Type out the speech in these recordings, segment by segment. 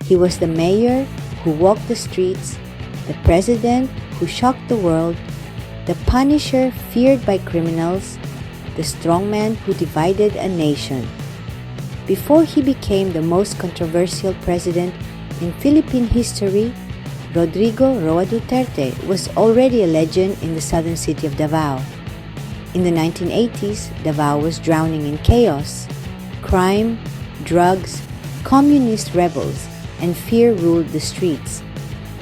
He was the mayor who walked the streets, the president who shocked the world, the punisher feared by criminals, the strongman who divided a nation. Before he became the most controversial president in Philippine history, Rodrigo Duterte was already a legend in the southern city of Davao. In the 1980s, Davao was drowning in chaos. Crime, drugs, communist rebels, and fear ruled the streets.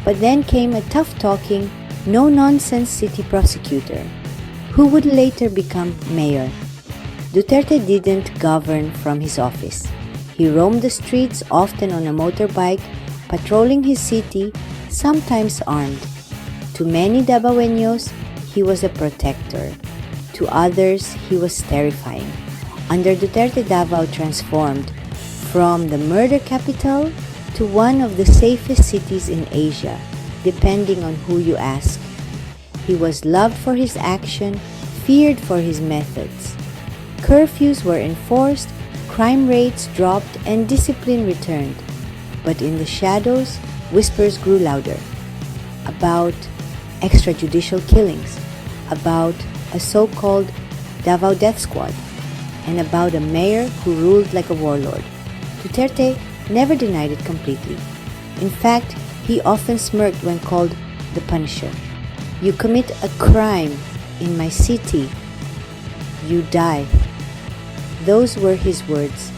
But then came a tough-talking, no-nonsense city prosecutor, who would later become mayor. Duterte didn't govern from his office. He roamed the streets, often on a motorbike, patrolling his city, sometimes armed. To many Davaoeños, he was a protector. To others, he was terrifying. Under Duterte, Davao transformed from the murder capital to one of the safest cities in Asia, depending on who you ask. He was loved for his action, feared for his methods. Curfews were enforced, crime rates dropped, and discipline returned. But in the shadows, whispers grew louder about extrajudicial killings, about a so-called Davao death squad, and about a mayor who ruled like a warlord. Duterte never denied it completely. In fact, he often smirked when called the Punisher. "You commit a crime in my city, you die." Those were his words.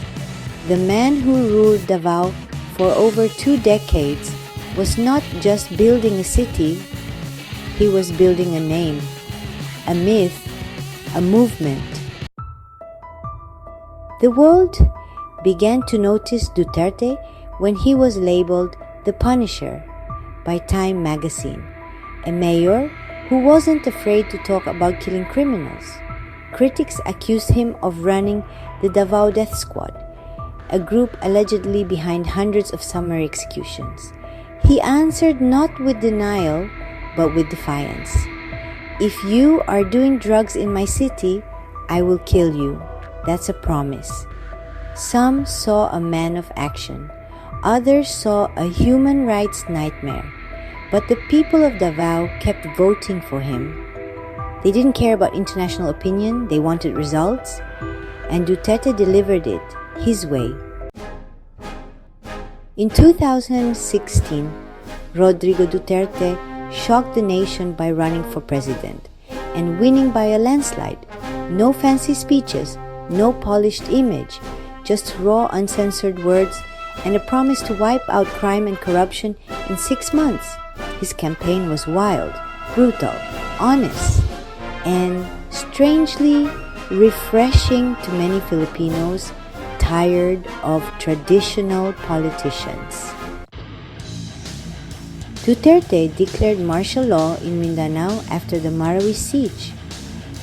The man who ruled Davao for over 2 decades was not just building a city, he was building a name, a myth, a movement. The world began to notice Duterte when he was labeled the Punisher by Time magazine, a mayor who wasn't afraid to talk about killing criminals. Critics accused him of running the Davao Death Squad, a group allegedly behind hundreds of summary executions. He answered not with denial, but with defiance. "If you are doing drugs in my city, I will kill you. That's a promise." Some saw a man of action. Others saw a human rights nightmare. But the people of Davao kept voting for him. They didn't care about international opinion, they wanted results, and Duterte delivered it his way. In 2016, Rodrigo Duterte shocked the nation by running for president and winning by a landslide. No fancy speeches, no polished image, just raw, uncensored words and a promise to wipe out crime and corruption in 6 months. His campaign was wild, brutal, honest, and strangely refreshing to many Filipinos tired of traditional politicians. Duterte declared martial law in Mindanao after the Marawi siege.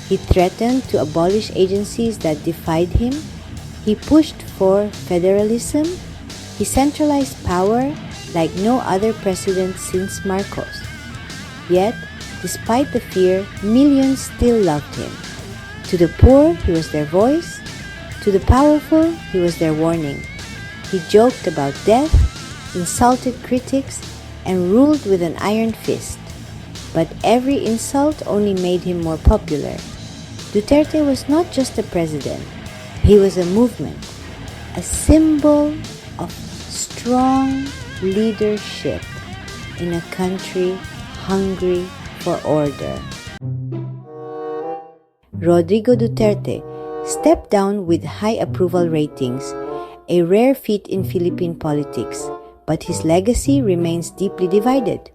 He threatened to abolish agencies that defied him. He pushed for federalism. He centralized power like no other president since Marcos. Yet, despite the fear, millions still loved him. To the poor, he was their voice. To the powerful, he was their warning. He joked about death, insulted critics, and ruled with an iron fist. But every insult only made him more popular. Duterte was not just a president. He was a movement, a symbol of strong leadership in a country hungry for order. Rodrigo Duterte stepped down with high approval ratings, a rare feat in Philippine politics, but his legacy remains deeply divided.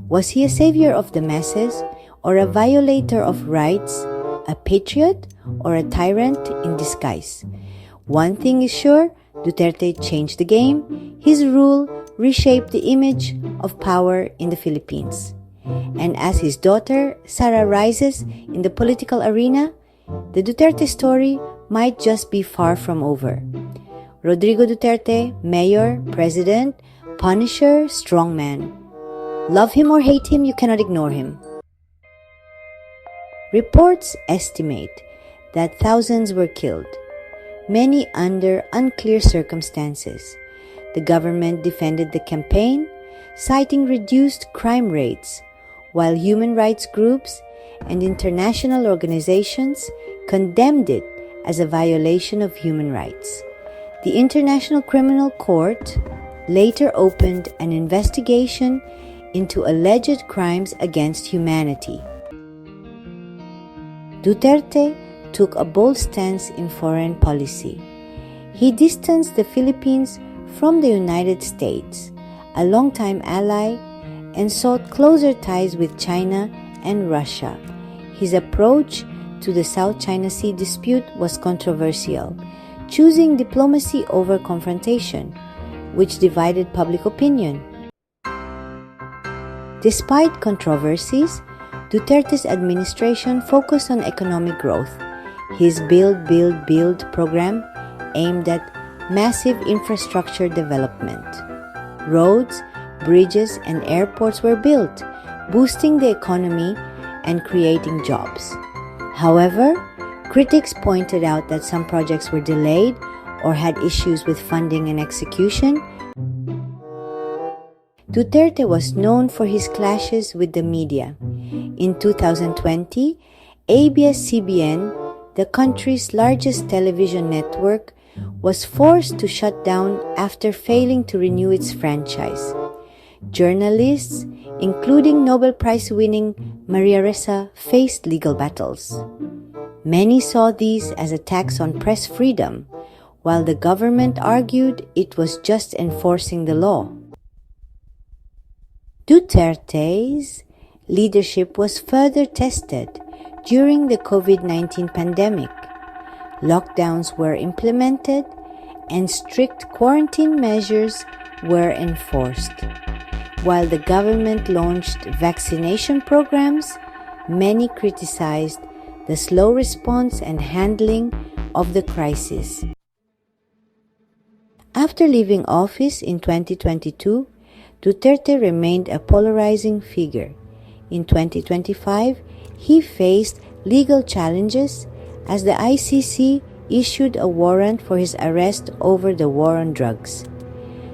Was he a savior of the masses or a violator of rights, a patriot or a tyrant in disguise? One thing is sure, Duterte changed the game. His rule reshaped the image of power in the Philippines. And as his daughter, Sara, rises in the political arena, the Duterte story might just be far from over. Rodrigo Duterte, mayor, president, punisher, strongman. Love him or hate him, you cannot ignore him. Reports estimate that thousands were killed, many under unclear circumstances. the government defended the campaign, citing reduced crime rates, while human rights groups and international organizations condemned it as a violation of human rights. The International Criminal Court later opened an investigation into alleged crimes against humanity. Duterte took a bold stance in foreign policy. He distanced the Philippines from the United States, a longtime ally, and sought closer ties with China and Russia. His approach to the South China Sea dispute was controversial, choosing diplomacy over confrontation, which divided public opinion. Despite controversies, Duterte's administration focused on economic growth. His Build, Build, Build program aimed at massive infrastructure development. Roads, bridges, and airports were built, boosting the economy and creating jobs. However, critics pointed out that some projects were delayed or had issues with funding and execution. Duterte was known for his clashes with the media. In 2020, ABS-CBN, the country's largest television network, was forced to shut down after failing to renew its franchise. Journalists, including Nobel Prize-winning Maria Ressa, faced legal battles. Many saw these as attacks on press freedom, while the government argued it was just enforcing the law. Duterte's leadership was further tested during the COVID-19 pandemic. Lockdowns were implemented and strict quarantine measures were enforced. While the government launched vaccination programs, many criticized the slow response and handling of the crisis. After leaving office in 2022, Duterte remained a polarizing figure. In 2025, he faced legal challenges as the ICC issued a warrant for his arrest over the war on drugs.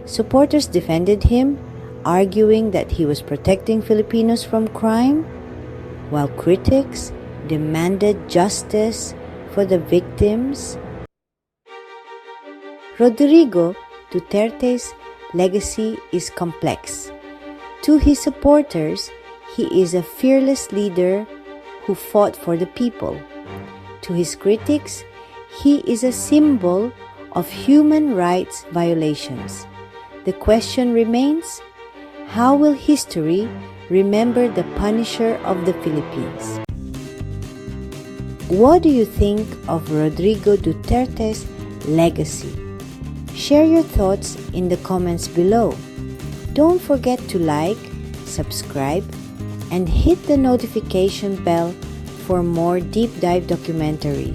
Supporters defended him, arguing that he was protecting Filipinos from crime, while critics demanded justice for the victims. Rodrigo Duterte's legacy is complex. To his supporters, he is a fearless leader who fought for the people. To his critics, he is a symbol of human rights violations. The question remains, how will history remember the punisher of the Philippines? What do you think of Rodrigo Duterte's legacy? Share your thoughts in the comments below. Don't forget to like, subscribe, and hit the notification bell for more deep dive documentaries.